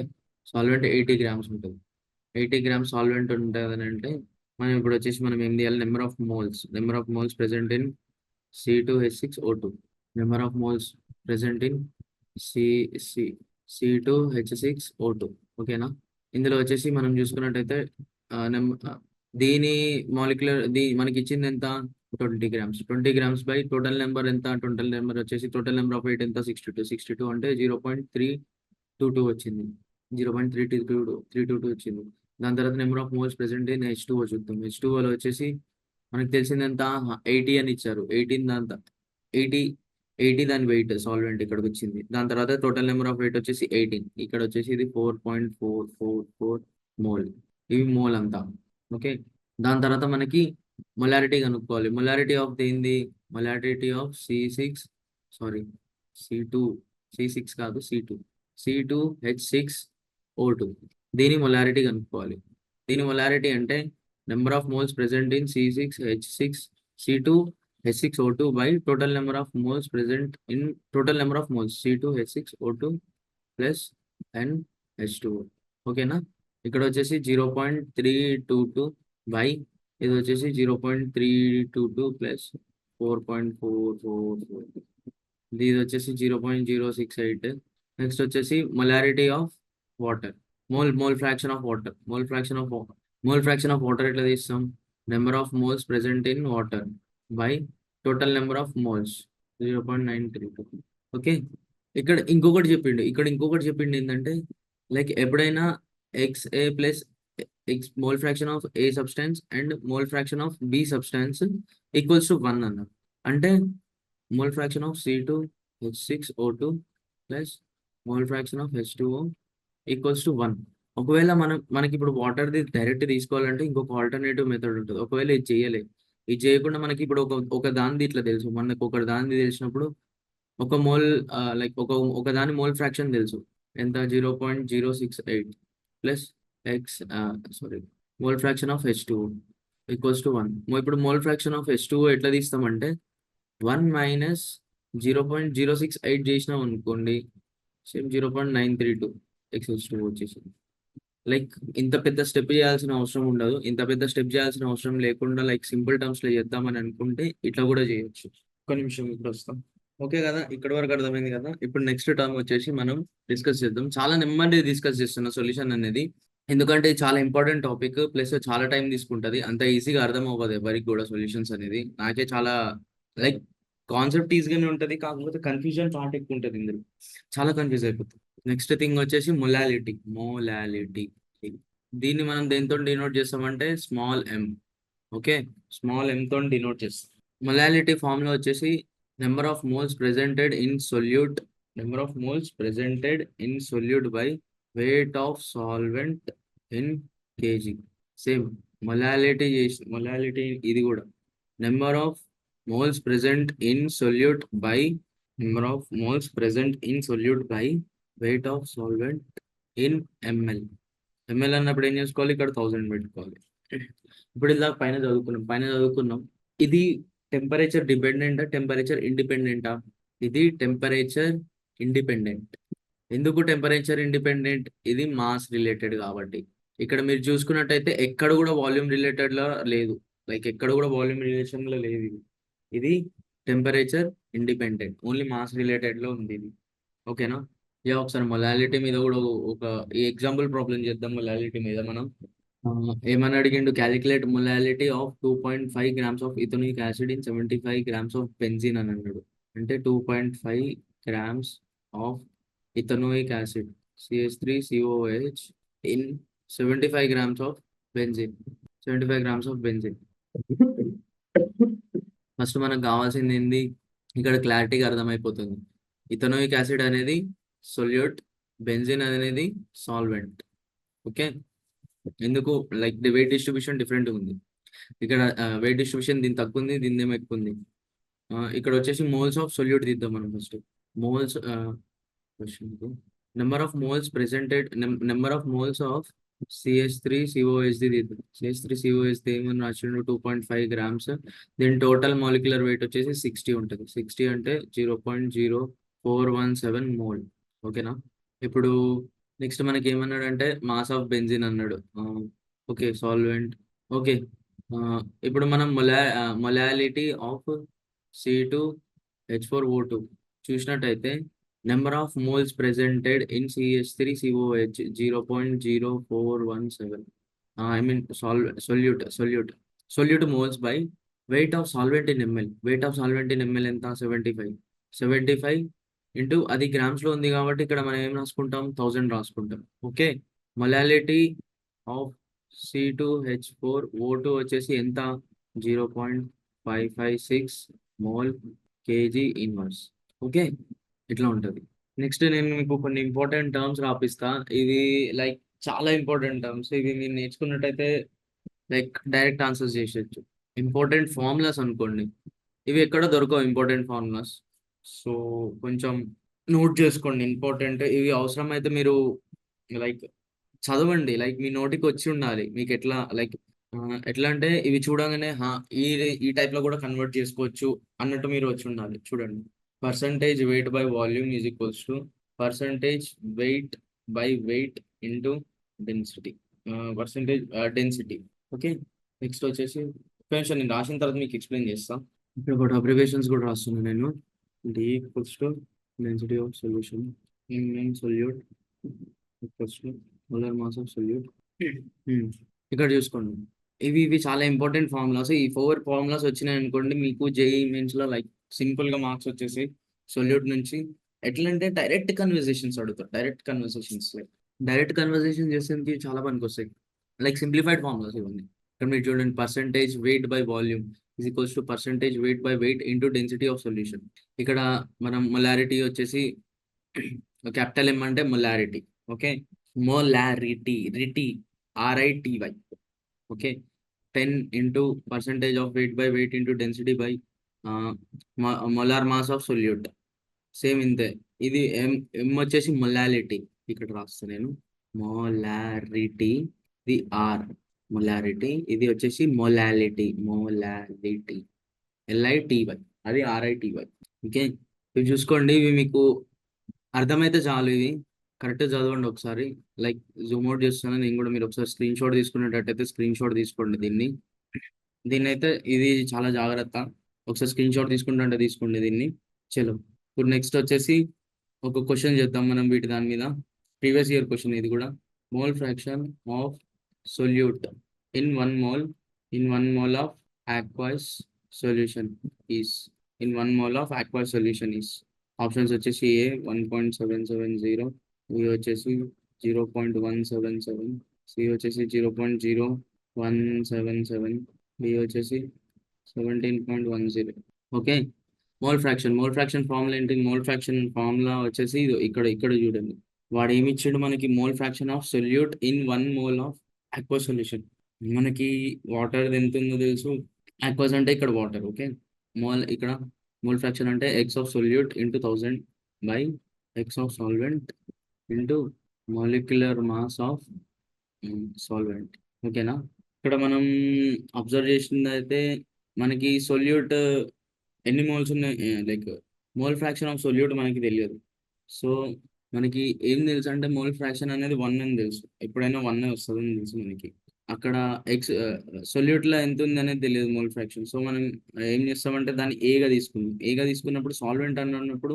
సాల్వెంట్ 80 grams ఉంటుంది. 80 grams సాల్వెంట్ ఉంటుంది అంటే మనం ఇప్పుడు వచ్చేసి మనం ఏం చేయాలి? Number of moles present in C2H6O2, number of moles present in C2H6O2. ఓకేనా? ఇందులో వచ్చేసి మనం చూసుకున్నట్టయితే దీని మనకి ఇచ్చింది ఎంత? 20 grams. 20 grams by total number ఎంత? టోటల్ నెంబర్ వచ్చేసి టోటల్ నెంబర్ ఆఫ్ వెయిట్ ఎంత? 62 అంటే 0.322 వచ్చింది. 0.322 వచ్చింది. దాని తర్వాత number of moles present in H2O చూద్దాం. H2Oలో వచ్చేసి మనకి తెలిసింది ఎంత? 80 అని ఇచ్చారు. 80 దాని వెయిట్ సాల్వెంట్ ఇక్కడికి వచ్చింది. దాని తర్వాత టోటల్ నెంబర్ ఆఫ్ వెయిట్ వచ్చేసి 18. ఇక్కడ వచ్చేసి ఇది 4.444 మోల్. ఇవి మోల్ అంతా. ఓకే, దాని తర్వాత మనకి మొలారిటీ కనుక్కోవాలి. మొలారిటీ ఆఫ్ దేంది? మొలారిటీ ఆఫ్ C6 కాదు, C2H6O2. దీని మొలారిటీ కనుక్కోవాలి. దీని మొలారిటీ అంటే number of moles present in C2H6O2 by total number of moles present in C2H6O2 plus NH2O. ఓకేనా? ఇక్కడ వచ్చేసి 0.322 బై ఇది వచ్చేసి 0.322 ప్లస్ 4.444. ఇది వచ్చేసి 0.068. నెక్స్ట్ వచ్చేసి molarity of water, mole fraction of water. Mole fraction of water ఎట్లా తీస్తాం? Number of moles present in water by total number of moles 0.932. Okay, ఇక్కడ ఇంకొకటి చెప్పిండు ఏంటంటే, లైక్ ఎప్పుడైనా XA plus mole fraction of A substance and mole fraction of B substance equals to 1 అన్నారు. అంటే mole fraction of C2H6O2 plus mole fraction of H2O equals to 1. ఒకవేళ మనకి ఇప్పుడు వాటర్ది డైరెక్ట్ తీసుకోవాలంటే ఇంకొక ఆల్టర్నేటివ్ మెథడ్ ఉంటుంది. ఒకవేళ ఇది చేయకుండా మనకి ఇప్పుడు ఒక దానిది ఇట్లా తెలుసు, మనకు ఒక దానిది తెలిసినప్పుడు ఒక మోల్ లైక్ ఒక దాని మోల్ ఫ్రాక్షన్ తెలుసు ఎంత? 0.068 plus mole fraction of H2O equals to 1. ఇప్పుడు మోల్ ఫ్రాక్షన్ ఆఫ్ H2O ఎట్లా తీస్తామంటే 1 మైనస్ 0.068 చేసినాం అనుకోండి, సేమ్ 0.932 H2O వచ్చేసింది. లైక్ ఇంత పెద్ద స్టెప్ చేయాల్సిన అవసరం ఉండదు. ఇంత పెద్ద స్టెప్ చేయాల్సిన అవసరం లేకుండా లైక్ సింపుల్ టర్మ్స్ లో చేద్దామని అనుకుంటే ఇట్లా కూడా చేయొచ్చు. ఒక నిమిషం ఇప్పుడు వస్తాం. ఓకే కదా, ఇక్కడ వరకు అర్థమైంది కదా. ఇప్పుడు నెక్స్ట్ టర్మ్ వచ్చేసి మనం డిస్కస్ చేద్దాం. చాలా నెమ్మది డిస్కస్ చేస్తున్న సొల్యూషన్ అనేది, ఎందుకంటే చాలా ఇంపార్టెంట్ టాపిక్, ప్లస్ చాలా టైం తీసుకుంటది. అంత ఈజీగా అర్థం అవ్వదు ఎవరికి కూడా సొల్యూషన్స్ అనేది. నాకే చాలా లైక్ కాన్సెప్ట్ ఈజీగానే ఉంటది, కాకపోతే కన్ఫ్యూజన్ పార్ట్ ఎక్కువ ఉంటుంది. ఇందులో చాలా కన్ఫ్యూజ్ అయిపోతుంది. నెక్స్ట్ థింగ్ వచ్చేసి మొలాలిటీ. దీన్ని మనం దేంతో డినోట్ చేస్తామంటే small m. Okay, small m తో డినోట్ చేస్తాం. మొలాలిటీ ఫామ్ లో వచ్చేసి number of moles presented in solute by weight of solvent in kg. Same molality ఇది కూడా number of moles present in solute by number of moles present in solute by weight of solvent in ML. ML అన్నప్పుడు ఏం చేసుకోవాలి, ఇక్కడ 1000 పెట్టుకోవాలి. ఇప్పుడు ఇలా పైన చదువుకున్నాం. ఇది టెంపరేచర్ డిపెండెంటా, టెంపరేచర్ ఇండిపెండెంటా? ఇది టెంపరేచర్ ఇండిపెండెంట్. ఎందుకు టెంపరేచర్ ఇండిపెండెంట్? ఇది మాస్ రిలేటెడ్ కాబట్టి. ఇక్కడ మీరు చూసుకున్నట్టయితే ఎక్కడ కూడా వాల్యూమ్ రిలేటెడ్ లో లేదు, లైక్ ఎక్కడ కూడా వాల్యూమ్ రిలేషన్ లో లేదు. ఇది temperature independent, only mass related లో ఉంది ఇది. ఓకేనా? ఒకసారి మొలాలిటీ మీద కూడా ఒక ఎగ్జాంపుల్ ప్రాబ్లం చేద్దాం. మొలాలిటీ మీద మనం ఏమని అడిగిండు, calculate molality of 2.5 grams of ethanoic acid in 75 grams of benzene అని అన్నాడు. అంటే 2.5 grams of ethanoic acid CH3COOH in 75 grams of benzene. 75 grams of benzene. First మనకు కావాల్సింది ఏంది, ఇక్కడ క్లారిటీగా అర్థమైపోతుంది. ఇథనోయిక్ యాసిడ్ అనేది సొల్యూట్, బెంజిన్ అనేది సాల్వెంట్. ఓకే, ఎందుకు like the weight distribution different ఉంది. ఇక్కడ వెయిట్ డిస్ట్రిబ్యూషన్ దీని తక్కువ ఉంది, దీని ఏమో ఎక్కువ ఉంది. ఇక్కడ వచ్చేసి మోల్స్ ఆఫ్ సొల్యూట్ తీద్దాం మనం first. Moles number of moles presented, number of moles of CH3COH తీద్దాం. CH3COH ఏమని రాసిండు, 2.5 grams. దీని టోటల్ మాలిక్యులర్ వెయిట్ వచ్చేసి 60 ఉంటుంది. 60 అంటే 0.0417 మోల్. ఓకేనా? ఇప్పుడు నెక్స్ట్ మనకి ఏమన్నాడు అంటే మాస్ ఆఫ్ బెంజిన్ అన్నాడు. Okay, solvent. ఓకే, ఇప్పుడు మనం మొలాలిటీ ఆఫ్ C2H4O2 చూసినట్టయితే number of moles presented in CH3COH 0.0417. I mean solute moles by weight of solvent in ML. Weight of solvent in ML ఎంత? 75 into అది grams లో ఉంది కాబట్టి ఇక్కడ మనం ఏం రాసుకుంటాం, 1000 రాసుకుంటాం. ఓకే, మొలాలిటీ ఆఫ్ C2H4O2 వచ్చేసి ఎంత? 0.556 మోల్ కేజీ ఇన్వర్స్. ఓకే, ఇట్లా ఉంటుంది. నెక్స్ట్ నేను మీకు కొన్ని ఇంపార్టెంట్ టర్మ్స్ రాపిస్తా. ఇవి లైక్ చాలా ఇంపార్టెంట్ టర్మ్స్. ఇవి మీరు నేర్చుకున్నట్టయితే లైక్ డైరెక్ట్ ఆన్సర్స్ చేసేయచ్చు. ఇంపార్టెంట్ ఫార్ములాస్ అనుకోండి, ఇవి ఎక్కడ దొరకవు ఇంపార్టెంట్ ఫార్ములాస్. సో కొంచెం నోట్ చేసుకోండి, ఇంపార్టెంట్ ఇవి. అవసరమైతే మీరు లైక్ చదవండి, లైక్ మీ నోటికి వచ్చి ఉండాలి. మీకు ఎట్లా లైక్ ఎట్లా అంటే ఇవి చూడగానే ఈ ఈ టైప్ లో కూడా కన్వర్ట్ చేసుకోవచ్చు అన్నట్టు మీరు వచ్చి ఉండాలి. చూడండి, percentage weight by volume is equals to percentage weight by weight into density, percentage density. Okay, next వచ్చేసి కొంచెం నేను రాసిన తర్వాత మీకు ఎక్స్ప్లెయిన్ చేస్తా. ఇక్కడ కూడా అబ్రివేషన్స్ కూడా రాస్తున్నాను నేను. D equals to density of solution in solute equals to molar mass of solute. ఇక్కడ చూసుకోండి, ఇవి చాలా ఇంపార్టెంట్ ఫార్ములాస్. ఈ 4 ఫార్ములాస్ వచ్చినాయి అనుకోండి, మీకు జేఈ మెయిన్స్ లో లైక్ సింపుల్ గా మార్క్స్ వచ్చేసి సొల్యూట్ నుంచి. ఎట్లా అంటే డైరెక్ట్ కన్వర్సేషన్స్ అడుగుతారు. డైరెక్ట్ కన్వర్సేషన్ చేసేందుకు చాలా పనికి వస్తాయి. లైక్ సింప్లిఫైడ్ ఫార్ములాస్ ఇవన్నీ. ఇక్కడ మీరు చూడండి, percentage weight by volume is equals to percentage weight by weight into density of solution. ఇక్కడ మనం మొలారిటీ వచ్చేసి క్యాపిటల్ M అంటే molarity. Okay, molarity RITY. Okay, 10 into percentage of weight by weight into density by molar mass of solute. Same ఇంతే. ఇది M వచ్చేసి molality. ఇక్కడ రాస్తాను నేను మొలారిటీ. ఇది R మొలారిటీ, ఇది వచ్చేసి మొలాలిటీ LITY, అది RITY. ఓకే, ఇవి చూసుకోండి, ఇవి మీకు అర్థమైతే చాలు. ఇవి కరెక్ట్ చదవండి ఒకసారి. లైక్ జూమ్ అవుట్ చేస్తాను నేను కూడా, మీరు ఒకసారి స్క్రీన్ షాట్ తీసుకునేటట్టయితే స్క్రీన్ షాట్ తీసుకోండి. దీన్ని అయితే ఇది చాలా జాగ్రత్త. ఒకసారి స్క్రీన్ షాట్ తీసుకుంటే తీసుకోండి దీన్ని. చలో, ఇప్పుడు నెక్స్ట్ వచ్చేసి ఒక క్వశ్చన్ చేద్దాం మనం దాని మీద. ప్రీవియస్ ఇయర్ క్వశ్చన్ ఇది కూడా. Mole fraction of solute in 1 mole of aqueous solution is options వచ్చేసి A 1.770, B వచ్చేసి 0.177, C వచ్చేసి 0.0177, D వచ్చేసి 17.10. ఓకే, మోల్ ఫ్రాక్షన్ ఫార్ములా ఏంటి? మోల్ ఫ్రాక్షన్ ఫార్ములా వచ్చేసి ఇక్కడ చూడండి. వాడు ఏమి ఇచ్చాడు మనకి? Mole fraction of solute in 1 mole of aqueous solution. మనకి వాటర్ ఎంత ఉందో తెలుసు. aqueous అంటే ఇక్కడ వాటర్. ఓకే, మోల్ ఇక్కడ మోల్ ఫ్రాక్షన్ అంటే X of solute into 1000 by X of solvent into molecular mass of solvent. ఓకేనా? ఇక్కడ మనం అబ్జర్వ్ చేసింది అయితే మనకి సొల్యూట్ ఎన్ని మోల్స్ ఉన్నాయి, like mole fraction of solute మనకి తెలియదు. సో మనకి ఏం తెలుసు అంటే మోల్ ఫ్రాక్షన్ అనేది 1 అని తెలుసు. ఎప్పుడైనా 1 వస్తుందని తెలుసు మనకి. అక్కడ ఎక్స్ సొల్యూట్లో ఎంత ఉంది అనేది తెలియదు మోల్ ఫ్రాక్షన్. సో మనం ఏం చేస్తామంటే దాన్ని ఏగా తీసుకుందాం. ఏగా తీసుకున్నప్పుడు సాల్వెంట్ అన్నప్పుడు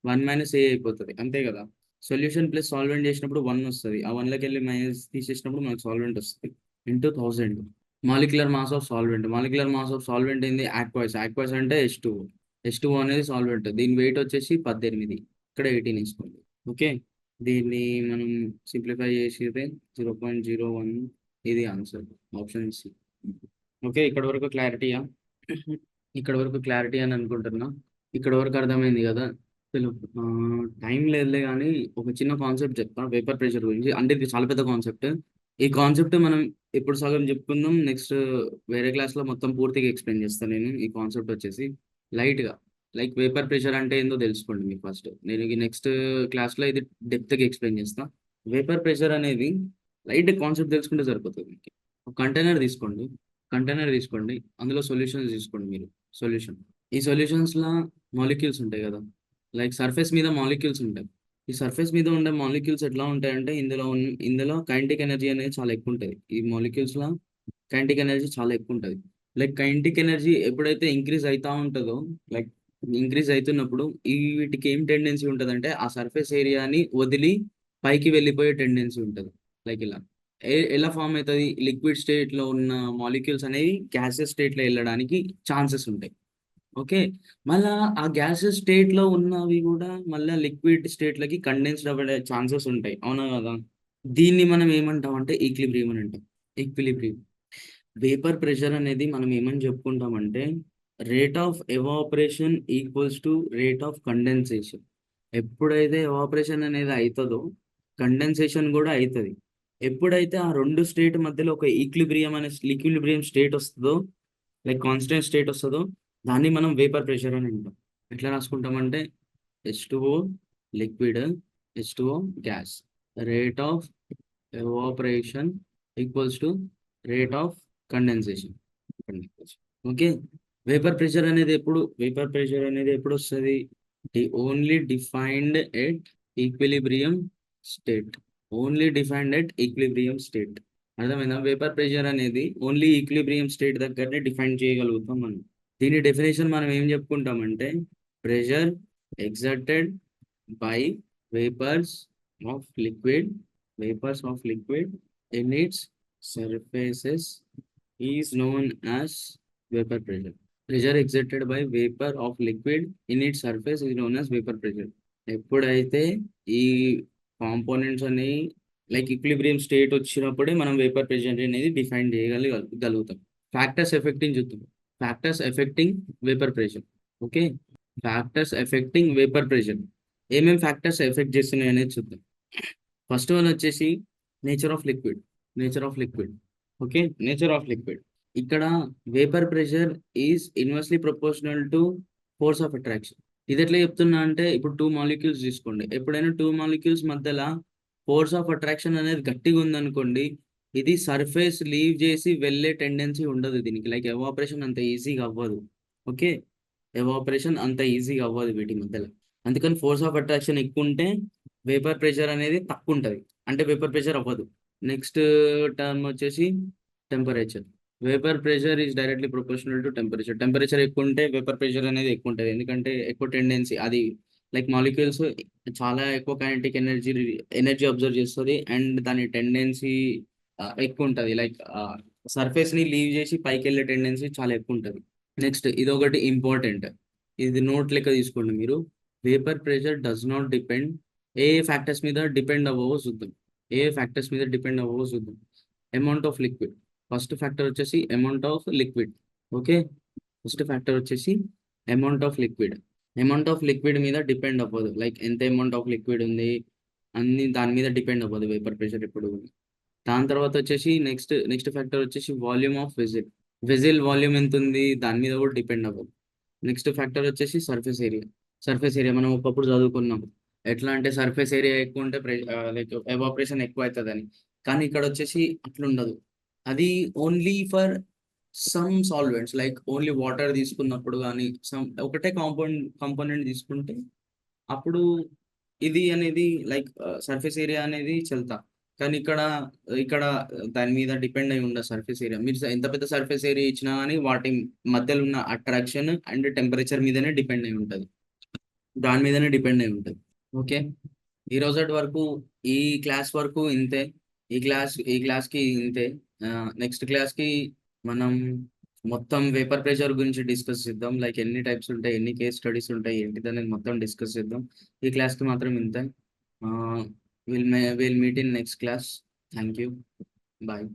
1 మైనస్ ఏ అయిపోతుంది, అంతే కదా? సొల్యూషన్ ప్లస్ సాల్వెంట్ చేసినప్పుడు 1 వస్తుంది. ఆ 1లోకి వెళ్ళి మైనస్ తీసేసినప్పుడు మనకు సాల్వెంట్ వస్తుంది into 1000. Molecular mass of solvent. Molecular mass of solvent ఏంది? ఆక్వాస్. ఆక్వాస్ అంటే H2O. H2O అనేది సాల్వెంట్. దీని వెయిట్ వచ్చేసి 18. ఇక్కడ 18 వేసుకోండి. ఓకే, దీన్ని మనం సింప్లిఫై చేసేది 0.01. ఇది ఆన్సర్, ఆప్షన్ సి. ఓకే, ఇక్కడ వరకు క్లారిటీయా? ఇక్కడ వరకు క్లారిటీ అని అనుకుంటున్నా. ఇక్కడ వరకు అర్థమైంది కదా? టైం లేదులే కానీ ఒక చిన్న కాన్సెప్ట్ చెప్తా వేపర్ ప్రెషర్ గురించి. అంటే ఇది చాలా పెద్ద కాన్సెప్ట్. ఈ కాన్సెప్ట్ మనం ఇప్పుడు సగం చెప్పుకుందాం, నెక్స్ట్ వేరే క్లాస్లో మొత్తం పూర్తిగా ఎక్స్ప్లెయిన్ చేస్తాను నేను. ఈ కాన్సెప్ట్ వచ్చేసి లైట్గా, లైక్ వేపర్ ప్రెషర్ అంటే ఏందో తెలుసుకోండి మీరు ఫస్ట్. నేను ఈ నెక్స్ట్ క్లాస్లో ఇది డెప్త్గా ఎక్స్ప్లెయిన్ చేస్తా. వేపర్ ప్రెషర్ అనేది లైట్ కాన్సెప్ట్ తెలుసుకుంటే సరిపోతుంది మీకు. ఒక కంటైనర్ తీసుకోండి, అందులో సొల్యూషన్స్ తీసుకోండి మీరు. సొల్యూషన్, ఈ సొల్యూషన్స్లో మాలిక్యూల్స్ ఉంటాయి కదా, లైక్ సర్ఫేస్ మీద మాలిక్యూల్స్ ఉంటాయి. ఈ సర్ఫేస్ మీద ఉండే మాలిక్యూల్స్ ఎట్లా ఉంటాయంటే ఇందులో కైనెటిక్ ఎనర్జీ అనేది చాలా ఎక్కువ ఉంటుంది. ఈ మాలిక్యూల్స్లో కైనెటిక్ ఎనర్జీ చాలా ఎక్కువ ఉంటుంది. లైక్ కైనెటిక్ ఎనర్జీ ఎప్పుడైతే ఇంక్రీజ్ అవుతా ఉంటుందో, లైక్ ఇంక్రీజ్ అవుతున్నప్పుడు వీటికి ఏం టెండెన్సీ ఉంటుంది అంటే ఆ సర్ఫేస్ ఏరియాని వదిలి పైకి వెళ్ళిపోయే టెండెన్సీ ఉంటుంది. లైక్ ఇలా ఎలా ఫామ్ అవుతుంది? లిక్విడ్ స్టేట్లో ఉన్న మాలిక్యూల్స్ అనేవి గ్యాసెస్ స్టేట్లో వెళ్ళడానికి ఛాన్సెస్ ఉంటాయి. ఓకే, మళ్ళా ఆ గ్యాసెస్ స్టేట్లో ఉన్నవి కూడా మళ్ళీ లిక్విడ్ స్టేట్లకి కండెన్స్డ్ అవ్వడే ఛాన్సెస్ ఉంటాయి, అవునా కదా? దీన్ని మనం ఏమంటాం అంటే ఈక్విలిబ్రియం అని అంటాం. ఈక్విలిబ్రియం. వేపర్ ప్రెషర్ అనేది మనం ఏమని చెప్పుకుంటామంటే rate of evaporation equals to rate of condensation. ఎప్పుడైతే ఎవాపరేషన్ అనేది అవుతుందో కండెన్సేషన్ కూడా అవుతుంది. ఎప్పుడైతే ఆ రెండు స్టేట్ మధ్యలో ఒక ఈక్విలిబ్రియం స్టేట్ వస్తుందో, లైక్ కాన్స్టెంట్ స్టేట్ వస్తుందో, దాన్ని మనం వేపర్ ప్రెషర్ అని అంటాం. ఎట్లా రాసుకుంటామంటే H2O liquid, H2O gas, rate of evaporation equals to rate of condensation. Okay, vapour pressure అనేది ఎప్పుడు వస్తుంది? Only defined at equilibrium state. Only defined at equilibrium state. అర్థమైందా? వేపర్ ప్రెషర్ అనేది ఓన్లీ ఈక్విలిబ్రియం స్టేట్ దగ్గరనే డిఫైన్ చేయగలుగుతాం మనం. దీని definition మనం ఏం చెప్పుకుంటామంటే pressure exerted by vapours of liquid in it's surfaces is known as vapour pressure. Pressure exerted by vapour of liquid in its surface is known as vapour pressure. ఎప్పుడైతే ఈ components అనేవి like equilibrium state వచ్చినప్పుడే మనం vapour pressure అనేది define చేయగలుగుతాం. Factors affecting చూద్దాం. Factors affecting vapour pressure. Okay, factors affecting vapour pressure. ఏమేమి factors affect చేస్తున్నాయి అనేది చూద్దాం. ఫస్ట్ వన్ వచ్చేసి nature of liquid. Okay, nature of liquid. ఇక్కడ vapour pressure is inversely proportional to force of attraction. ఇది ఎట్లా చెప్తున్నా అంటే ఇప్పుడు 2 మాలిక్యూల్స్ తీసుకోండి. ఎప్పుడైనా 2 మాలిక్యూల్స్ మధ్యలో ఫోర్స్ ఆఫ్ అట్రాక్షన్ అనేది గట్టిగా ఉందనుకోండి, ఇది సర్ఫేస్ లీవ్ చేసి వెళ్ళే టెండెన్సీ ఉండదు దీనికి. లైక్ ఎవాపరేషన్ అంత ఈజీగా అవ్వదు. ఓకే, ఎవాపరేషన్ అంత ఈజీగా అవ్వదు వీటి మధ్యలో. అందుకని ఫోర్స్ ఆఫ్ అట్రాక్షన్ ఎక్కువ ఉంటే వేపర్ ప్రెషర్ అనేది తక్కువ ఉంటుంది, అంటే వేపర్ ప్రెషర్ అవ్వదు. నెక్స్ట్ టర్మ్ వచ్చేసి temperature. Vapour pressure is directly proportional to temperature. Temperature ఎక్కువ ఉంటే వేపర్ ప్రెషర్ అనేది ఎక్కువ ఉంటుంది, ఎందుకంటే ఎక్కువ టెండెన్సీ అది, లైక్ మాలిక్యూల్స్ చాలా ఎక్కువ కైనెటిక్ ఎనర్జీ అబ్జర్వ్ చేస్తుంది అండ్ దాని టెండెన్సీ ఎక్కువ ఉంటుంది. లైక్ సర్ఫేస్ని లీవ్ చేసి పైకి వెళ్ళే టెండెన్సీ చాలా ఎక్కువ ఉంటుంది. నెక్స్ట్ ఇది ఒకటి ఇంపార్టెంట్, ఇది నోట్ లెక్క తీసుకోండి మీరు. Vapour pressure does not depend, ఏ ఫ్యాక్టర్స్ మీద డిపెండ్ అవ్వవో చూద్దాం. Amount of liquid. First factor వచ్చేసి amount of liquid. Okay, first factor వచ్చేసి amount of liquid. Amount of liquid మీద డిపెండ్ అవ్వదు, లైక్ ఎంత అమౌంట్ ఆఫ్ లిక్విడ్ ఉంది అన్ని దాని మీద డిపెండ్ అవ్వదు వేపర్ ప్రెషర్ ఎప్పుడు. దాని తర్వాత వచ్చేసి నెక్స్ట్ ఫ్యాక్టర్ వచ్చేసి వాల్యూమ్ ఆఫ్ వెజిల్. వాల్యూమ్ ఎంత ఉంది దాని మీద కూడా డిపెండ్ అవ్వదు. నెక్స్ట్ ఫ్యాక్టర్ వచ్చేసి సర్ఫేస్ ఏరియా. సర్ఫేస్ ఏరియా మనం ఒకప్పుడు చదువుకున్నాం. ఎట్లా అంటే సర్ఫేస్ ఏరియా ఎక్కువ ఉంటే లైక్ ఎవాపరేషన్ ఎక్కువ అవుతుందని. కానీ ఇక్కడ వచ్చేసి అట్లుండదు. అది only for some solvents like only water తీసుకున్నప్పుడు కానీ ఒకటే కాంపోనెంట్ తీసుకుంటే అప్పుడు ఇది అనేది లైక్ సర్ఫేస్ ఏరియా అనేది చెల్తా. కానీ ఇక్కడ ఇక్కడ దాని మీద డిపెండ్ అయి ఉండదు సర్ఫేస్ ఏరియా. మీరు ఎంత పెద్ద సర్ఫేస్ ఏరియా ఇచ్చినా కానీ వాటి మధ్యలో ఉన్న అట్రాక్షన్ అండ్ టెంపరేచర్ మీదనే డిపెండ్ అయి ఉంటుంది. దాని మీదనే డిపెండ్ అయి ఉంటుంది. ఓకే. ఈ రోజటి వరకు ఈ క్లాస్ వరకు ఇంతే. ఈ క్లాస్కి ఇంతే. నెక్స్ట్ క్లాస్కి మనం మొత్తం వేపర్ ప్రెషర్ గురించి డిస్కస్ చేద్దాం. లైక్ ఎన్ని టైప్స్ ఉంటాయి, ఎన్ని కేస్ స్టడీస్ ఉంటాయి, ఏంటిది అనేది మొత్తం డిస్కస్ చేద్దాం. ఈ క్లాస్కి మాత్రం ఇంతే. Will meet in next class. Thank you. Bye.